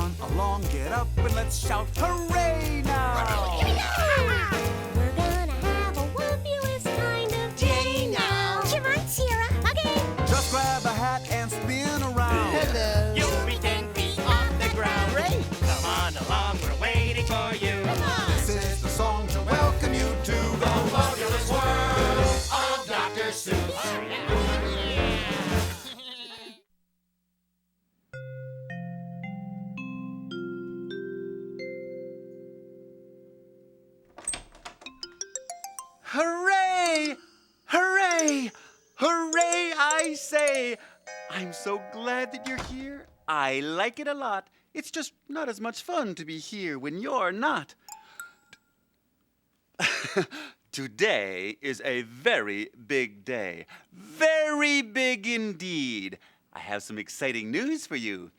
run along, get up and let's shout hooray now! We're gonna have a wubbulous kind of day now. Come on, Sierra, again. Just grab a hat and spin around. Hello. You'll be 10 feet off the ground. Great. Come on along, we're waiting for you. Come on. This is the song to welcome you to the Wubbulous World of Dr. Seuss. Hooray! Hooray! Hooray, I say! I'm so glad that you're here. I like it a lot. It's just not as much fun to be here when you're not. Today is a very big day. Very big indeed. I have some exciting news for you.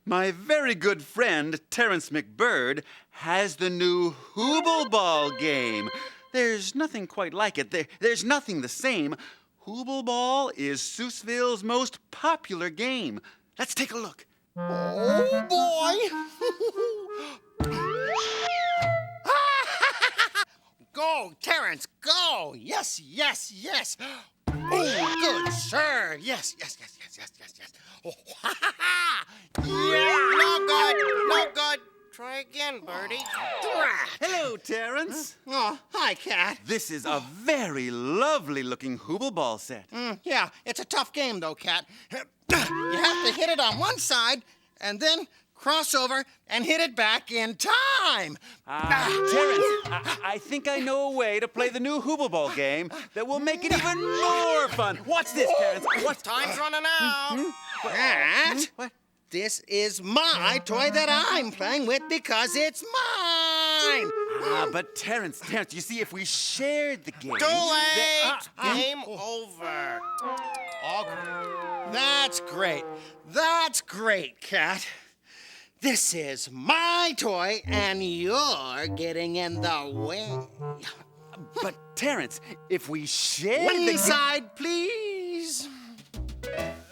My very good friend, Terrence Mcbird, has the new Hooble Ball game. There's nothing quite like it. There's nothing the same. Hooble Ball is Seussville's most popular game. Let's take a look. Oh, boy. Go, Terrence, go. Yes, yes, yes. Oh, good, sir. Yes, yes, yes, yes, yes, yes, yes. Oh, ha, ha, ha. Yeah, no good, no good. Try again, Birdie. Drat. Hello, Terrence. Oh, hi, Cat. This is a very lovely-looking Hooble Ball set. Yeah, it's a tough game, though, Cat. You have to hit it on one side and then cross over and hit it back in time. Terrence, I think I know a way to play the new Hooble Ball game that will make it even more fun. Watch this, Terrence. Watch. Time's running out. Cat, What? this is my toy that I'm playing with because it's mine. But Terrence, you see, if we shared the game... Too late. Game over. That's great. That's great, Cat. This is my toy, and you're getting in the way. But Terrence, if we shared One the side, please.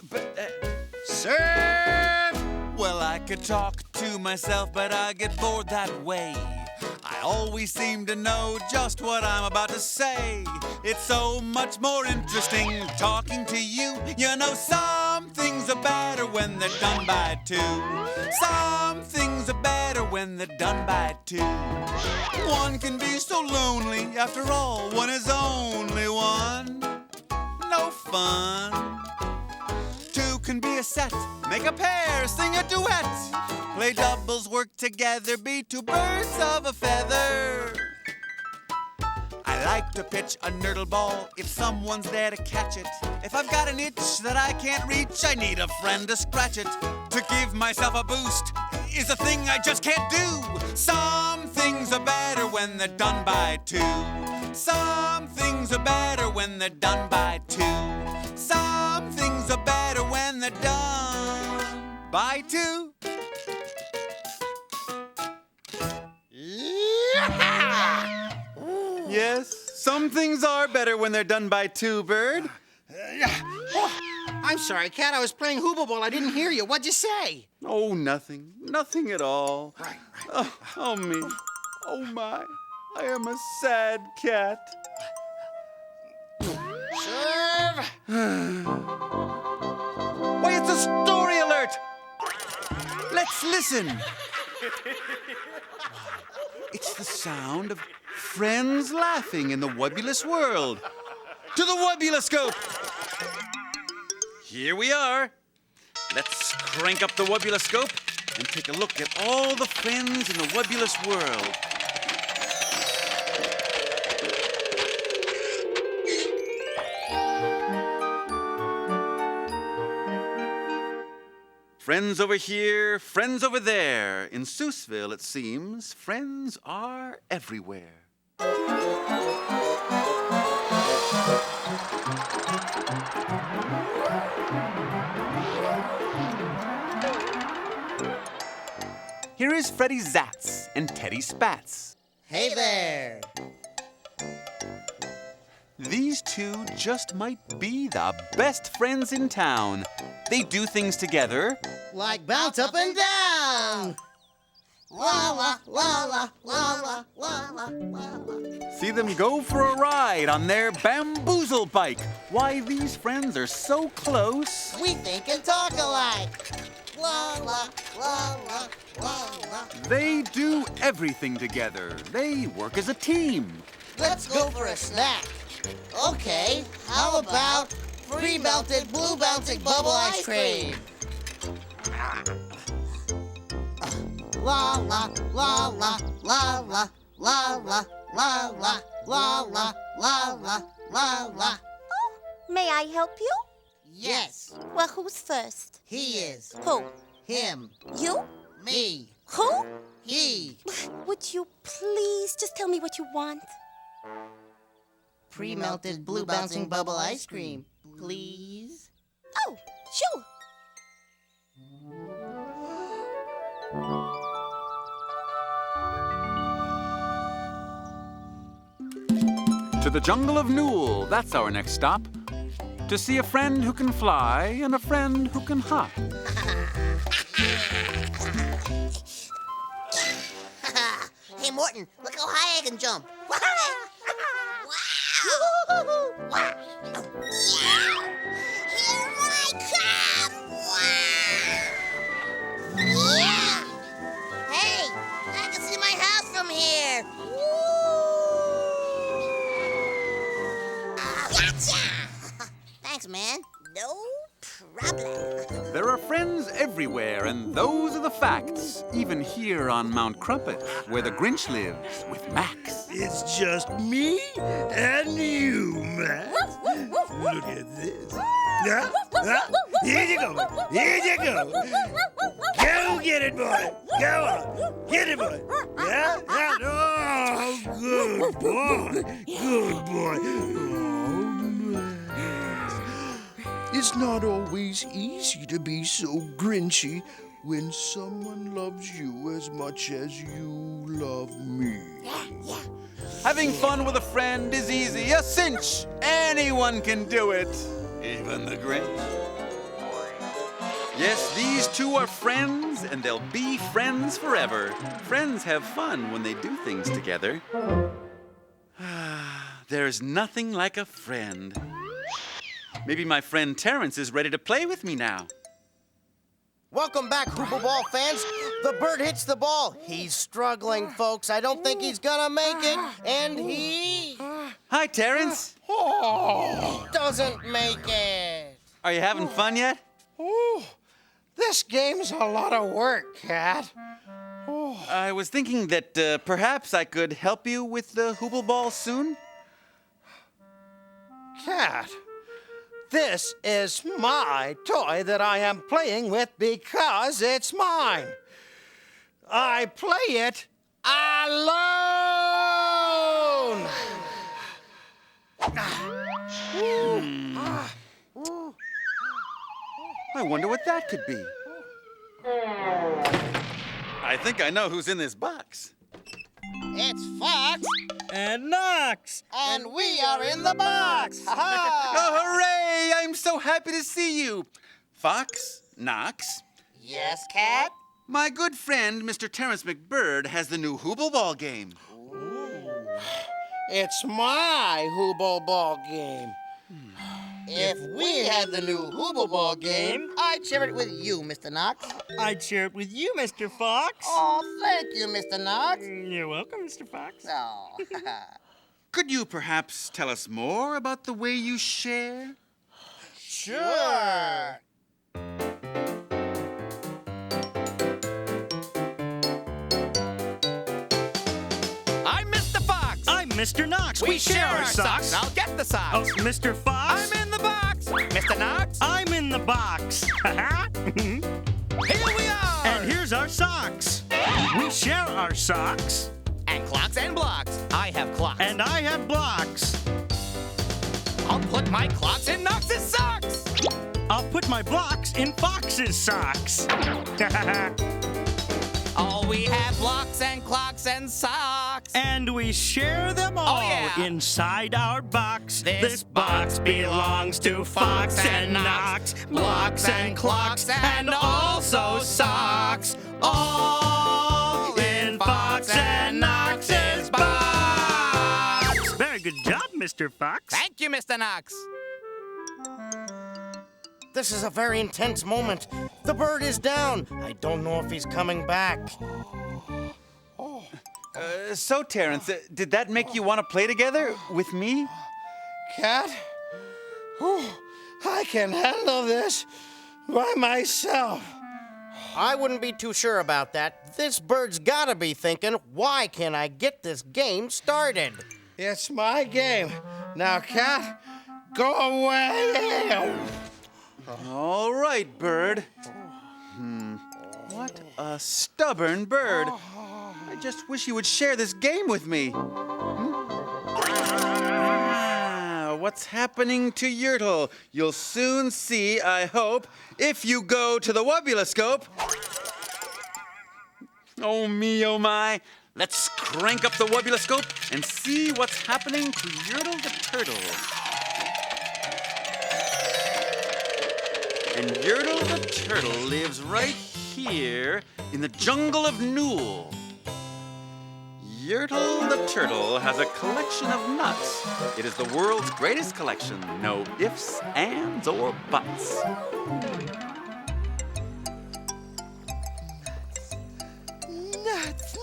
But, Serve. well, I could talk to myself, but I get bored that way. I always seem to know just what I'm about to say. It's so much more interesting talking to you. You know, some things are better when they're done by two. Some things are better when they're done by two. One can be so lonely. After all, one is only one. No fun. Two can be a set, make a pair, sing a duet. Play doubles, work together, be two birds of a feather. I like to pitch a nerdle ball if someone's there to catch it. If I've got an itch that I can't reach, I need a friend to scratch it. To give myself a boost is a thing I just can't do. Some things are better when they're done by two. Some things are better when they're done by two. Some things are better when they're done by two. Yes, some things are better when they're done by two, Bird. Oh, I'm sorry, Cat. I was playing Hooble Ball. I didn't hear you. What'd you say? Oh, nothing. Nothing at all. Right. Oh, me. Oh, my. I am a sad cat. Serve. Why, it's a story alert! Let's listen. It's the sound of friends laughing in the Wubbulous World. To the Wubbuloscope! Here we are. Let's crank up the Wubbuloscope and take a look at all the friends in the Wubbulous World. Friends over here, friends over there. In Seussville, it seems, friends are everywhere. Here is Freddie Zatz and Teddy Spatz. Hey there. These two just might be the best friends in town. They do things together. Like bounce up and down. La la la la la la la la. See them go for a ride on their bamboozle bike. Why, these friends are so close. We think and talk alike. La la la la la la. They do everything together. They work as a team. Let's go for a snack. Okay, how about free melted blue bouncing bubble ice cream? La la la la la la la la la la la la la la la la. May I help you? Yes, Well, who's first? he is. Who? Him. You? Me. Who? He. Would you please just tell me what you want? Pre-melted blue bouncing bubble ice cream, please. Oh, sure. To the jungle of Newell, that's our next stop. To see a friend who can fly and a friend who can hop. Hey, Morton, look how high I can jump. Wow! Wow! Here I come! Wow! Yeah! Hey, I can see my house from here. Gotcha! Thanks, man. No problem. There are friends everywhere, and those are the facts. Even here on Mount Crumpet, where the Grinch lives with Max. It's just me and you, Max. Look at this. Here you go. Here you go. Go get it, boy. Go on. Get it, boy. Yeah? Yeah. Oh, good boy. Good boy. Oh, Max. It's not always easy to be so grinchy when someone loves you as much as you love me. Having fun with a friend is easy, a cinch. Anyone can do it, even the Grinch. Yes, these two are friends, and they'll be friends forever. Friends have fun when they do things together. There's nothing like a friend. Maybe my friend Terrence is ready to play with me now. Welcome back, Hooble Ball fans. The bird hits the ball. He's struggling, folks. I don't think he's gonna make it. And he Hi, Terrence. doesn't make it. Are you having fun yet? Oh, this game's a lot of work, Cat. I was thinking that perhaps I could help you with the Hooble Ball soon. Cat, this is my toy that I am playing with because it's mine. I play it alone. I wonder what that could be. I think I know who's in this box. It's Fox, And Knox. and we are in the box. Ha-ha. Oh, hooray! I'm so happy to see you. Fox, Knox, Yes, Cat? my good friend, Mr. Terrence Mcbird, has the new Hooble Ball game. It's my Hooble Ball game. If we had the new Hubble Ball game, I'd share it with you, Mr. Knox. I'd share it with you, Mr. Fox. Oh, thank you, Mr. Knox. You're welcome, Mr. Fox. Oh. Could you perhaps tell us more about the way you share? Sure. I'm Mr. Fox. I'm Mr. Knox. We share our socks. I'll get the Oh, socks. Mr. Fox. I'm in the box. Mr. Knox. I'm in the box. Here we are. And here's our socks. We share our socks. And clocks and blocks. I have clocks. And I have blocks. I'll put my clocks in Knox's socks. I'll put my blocks in Fox's socks. Oh, we have blocks and clocks and socks. And we share them all yeah. inside our box. This box belongs to Fox and Knox. Blocks and clocks and also socks. All in Fox and Knox's box. Very good job, Mr. Fox. Thank you, Mr. Knox. This is a very intense moment. The bird is down. I don't know if he's coming back. So, Terrence, did that make you want to play together with me? Cat? I can handle this by myself. I wouldn't be too sure about that. This bird's gotta be thinking, why can't I get this game started? It's my game. Now, Cat, go away. All right, bird. What a stubborn bird. I just wish you would share this game with me. What's happening to Yertle? You'll soon see, I hope, if you go to the Wubbuloscope. Oh me, oh my. Let's crank up the Wubbuloscope and see what's happening to Yertle the Turtle. And Yertle the Turtle lives right here in the jungle of Nool. Yertle the Turtle has a collection of nuts. It is the world's greatest collection. No ifs, ands, or buts. Nuts.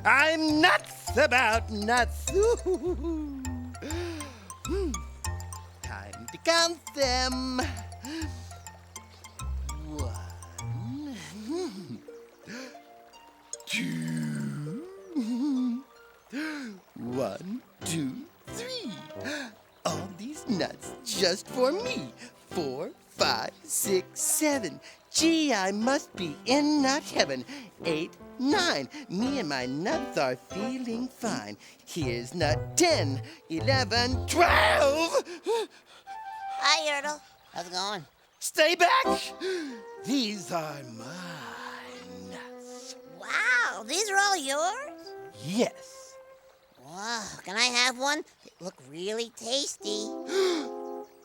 I'm nuts about nuts. Time to count them. 1, 2. 1, 2, 3. All these nuts just for me. 4, 5, 6, 7. Gee, I must be in nut heaven. 8, 9. Me and my nuts are feeling fine. Here's nut 10, 11, 12. Hi, Yertle. How's it going? Stay back. These are my nuts. Wow, these are all yours? Yes. Wow, can I have one? They look really tasty.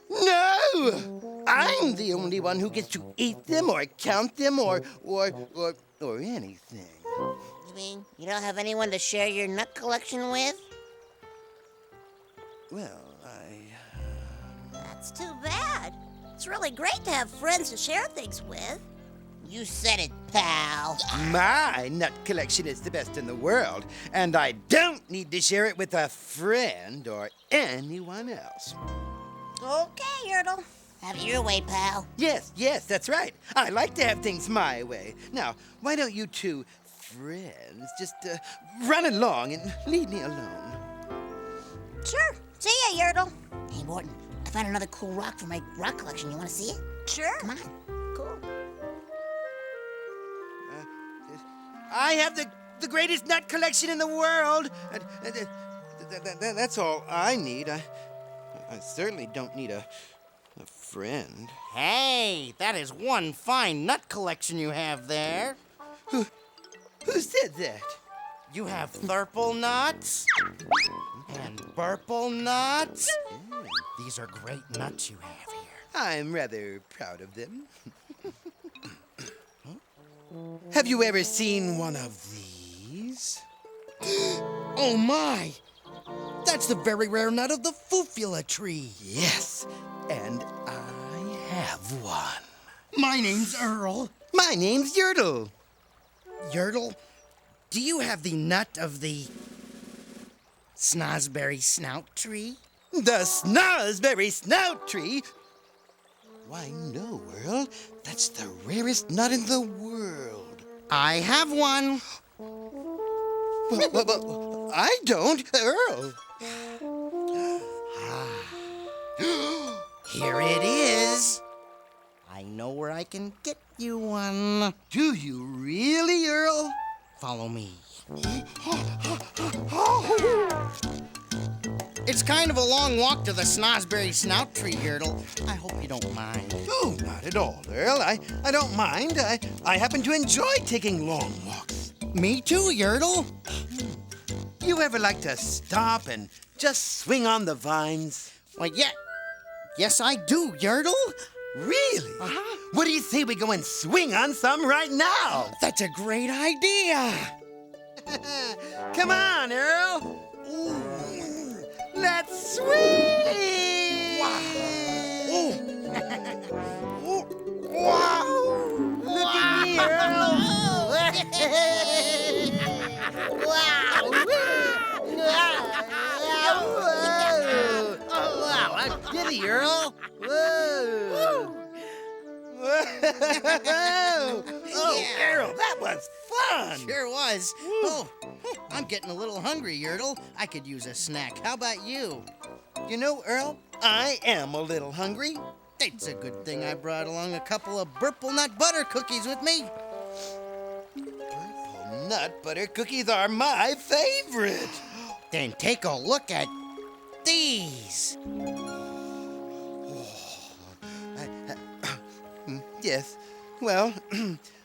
No! I'm the only one who gets to eat them or count them or anything. You mean you don't have anyone to share your nut collection with? Well, That's too bad. It's really great to have friends to share things with. You said it, pal. My nut collection is the best in the world, and I don't need to share it with a friend or anyone else. Okay, Yertle. Have it your way, pal. Yes, that's right. I like to have things my way. Now, why don't you two friends just run along and leave me alone? Sure. See ya, Yertle. Hey, Morton, I found another cool rock for my rock collection. You want to see it? Sure. Come on. Cool. I have the greatest nut collection in the world. That's all I need. I certainly don't need a friend. Hey, that is one fine nut collection you have there. Who said that? You have Thurple nuts and Burple nuts. These are great nuts you have here. I'm rather proud of them. Have you ever seen one of these? Oh my! That's the very rare nut of the fufula tree. Yes, and I have one. My name's Earl. My name's Yertle. Yertle, do you have the nut of the snozberry snout tree? The snozberry snout tree? Why, no, Earl. That's the rarest nut in the world. I have one. But I don't, Earl. Here it is. I know where I can get you one. Do you really, Earl? Follow me. It's kind of a long walk to the Snosberry Snout Tree, Yertle. I hope you don't mind. Oh, not at all, Earl. I don't mind. I happen to enjoy taking long walks. Me too, Yertle. You ever like to stop and just swing on the vines? Well, yeah. Yes, I do, Yertle. Really? What do you say we go and swing on some right now? That's a great idea. Come on, Earl. Let's swing! Wow. Wow! Look at me, Earl! Wow, I'm giddy, Earl. Whoa! Oh, Earl, that was fun! Sure was. Oh, I'm getting a little hungry, Yertle. I could use a snack. How about you? You know, Earl, I am a little hungry. It's a good thing I brought along a couple of Burple Nut Butter cookies with me. Purple nut butter cookies are my favorite. Then take a look at these. Yes. Well,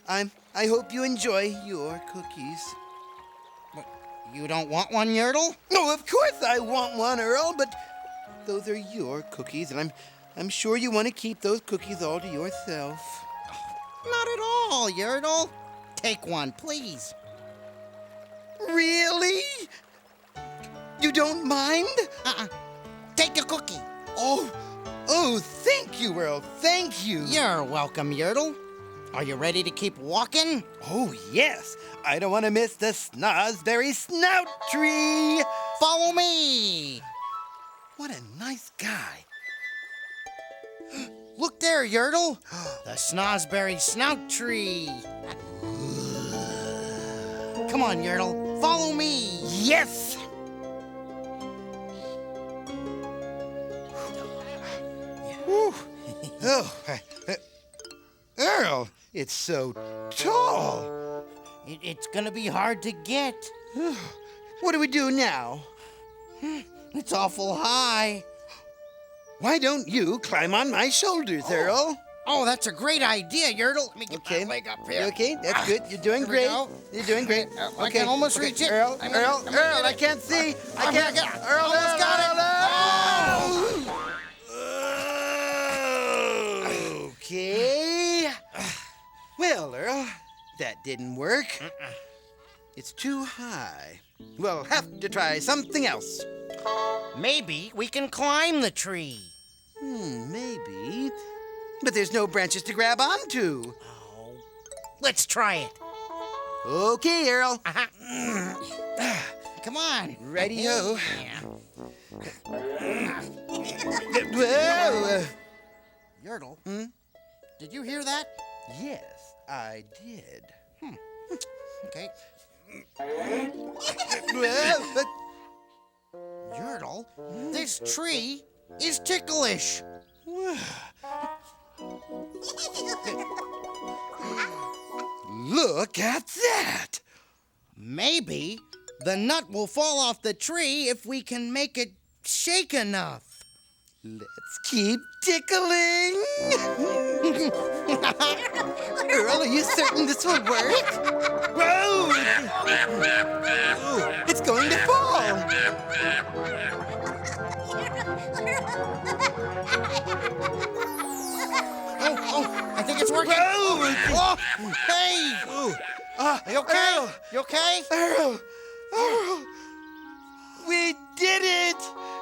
I hope you enjoy your cookies. You don't want one, Yertle? No, of course I want one, Earl, but those are your cookies, and I'm sure you want to keep those cookies all to yourself. Not at all, Yertle. Take one, please. Really? You don't mind? Take a cookie. Oh, thank you, Earl. Thank you. You're welcome, Yertle. Are you ready to keep walking? Oh, yes. I don't want to miss the Snosberry Snout Tree. Follow me. What a nice guy. Look there, Yertle. The Snosberry Snout Tree. Come on, Yertle. Follow me. Yes. Whew. Oh, Earl, it's so tall. It's gonna be hard to get. What do we do now? It's awful high. Why don't you climb on my shoulders, Earl? Oh, that's a great idea, Yertle. Let me get Okay. my leg up here. Okay, that's good. You're doing Here we great. go. You're doing great. I can almost reach it. Earl, I'm gonna Earl, get I it. can't see. I I'm can't. gonna get it. Earl, Almost got it. Okay. Well, Earl, that didn't work. It's too high. We'll have to try something else. Maybe we can climb the tree. Maybe. But there's no branches to grab onto. Oh, let's try it. Okay, Earl. Come on. Righty-ho. Yeah. Whoa. Yertle, did you hear that? Yes, I did. Okay. Whoa. Yertle, this tree is ticklish. Look at that! Maybe the nut will fall off the tree if we can make it shake enough. Let's keep tickling! Earl, are you certain this will work? Whoa! It's going to fall! Oh, I think it's working. Whoa! Oh, hey! Are you okay? Earl! You okay? Earl! We did it!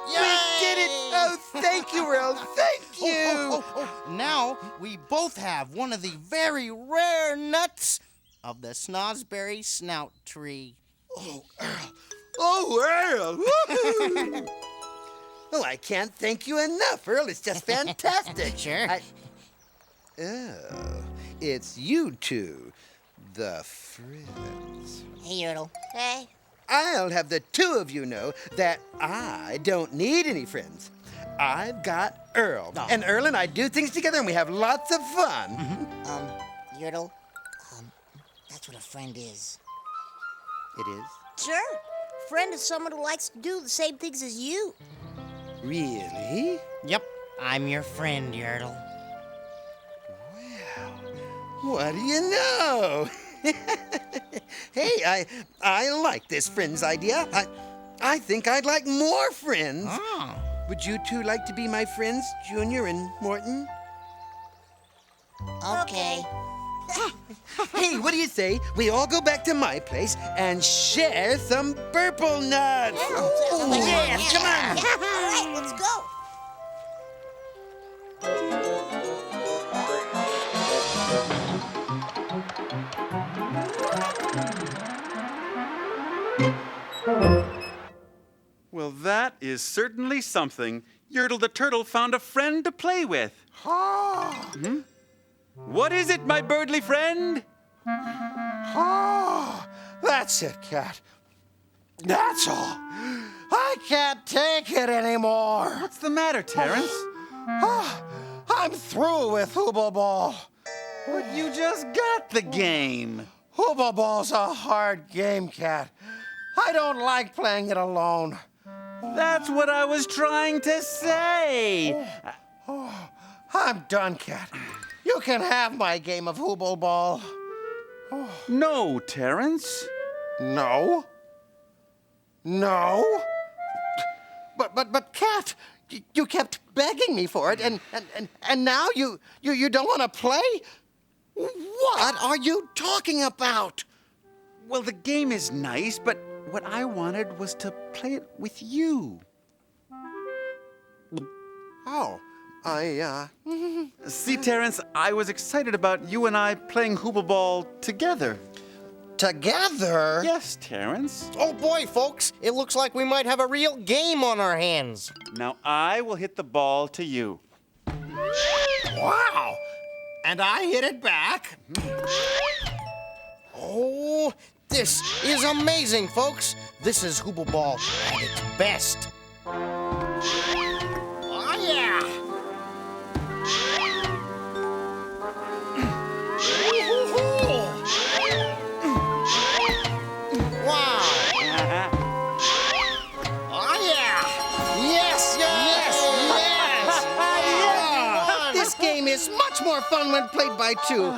We did it! Oh, thank you, Earl! Thank you! Now we both have one of the very rare nuts of the Snosberry Snout Tree. Oh, Earl! Oh, Earl! Woo-hoo. Oh, I can't thank you enough, Earl. It's just fantastic. Sure. Oh, it's you two, the friends. Hey, Yertle. Hey. I'll have the two of you know that I don't need any friends. I've got Earl. Oh. And Earl and I do things together and we have lots of fun. Yertle, that's what a friend is. It is? Sure. friend is someone who likes to do the same things as you. Really? Yep, I'm your friend, Yertle. What do you know? Hey, I like this friend's idea. I think I'd like more friends. Oh. Would you two like to be my friends, Junior and Morton? Okay. Hey, what do you say? We all go back to my place and share some purple nuts. Yeah, come on. All right, let's go. Well, that is certainly something. Yertle the Turtle found a friend to play with. Hmm? What is it, my birdly friend? Oh, that's it, Cat. That's all. I can't take it anymore. What's the matter, Terrence? I'm through with Hooble Ball. But you just got the game. Hooble Ball's a hard game, Cat. I don't like playing it alone. That's what I was trying to say. I'm done, Cat. You can have my game of Hooble Ball. No, Terrence. No? No? But Cat, you kept begging me for it, and now you don't want to play? What are you talking about? Well, the game is nice, but what I wanted was to play it with you. Oh, See, Terrence, I was excited about you and I playing Hooble Ball together. together? Yes, Terrence. Oh boy, folks, it looks like we might have a real game on our hands. Now I will hit the ball to you. Wow! And I hit it back. Oh, this is amazing, folks. This is Hooble Ball at its best. Oh, yeah! Wow! Oh, yeah! Yes, yes, yes! This game is much more fun when played by two.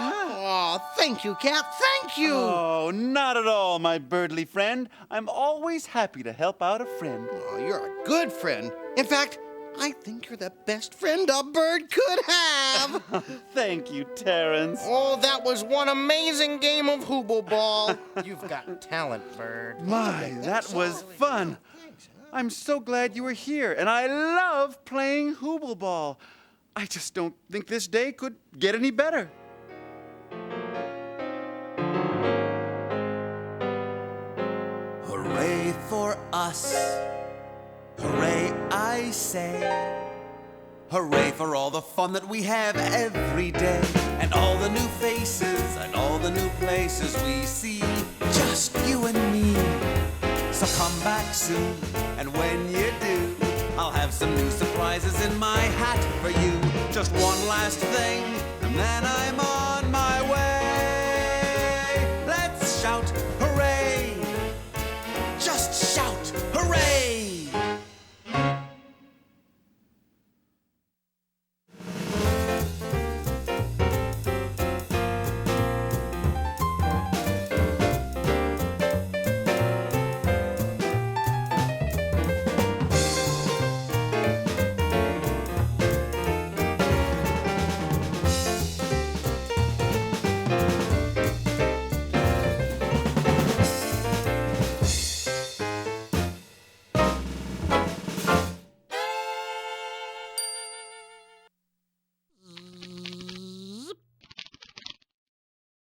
Oh, thank you, Cat. Thank you. Oh, not at all, my birdly friend. I'm always happy to help out a friend. Oh, you're a good friend. In fact, I think you're the best friend a bird could have. Thank you, Terrence. Oh, that was one amazing game of Hooble Ball. You've got talent, Bird. My, that was fun. I'm so glad you were here, and I love playing Hooble Ball. I just don't think this day could get any better. Hooray for us. Hooray, I say. Hooray for all the fun that we have every day. And all the new faces and all the new places we see. Just you and me. So come back soon, and when you do, I'll have some new surprises in my hat for you. Just one last thing, and then I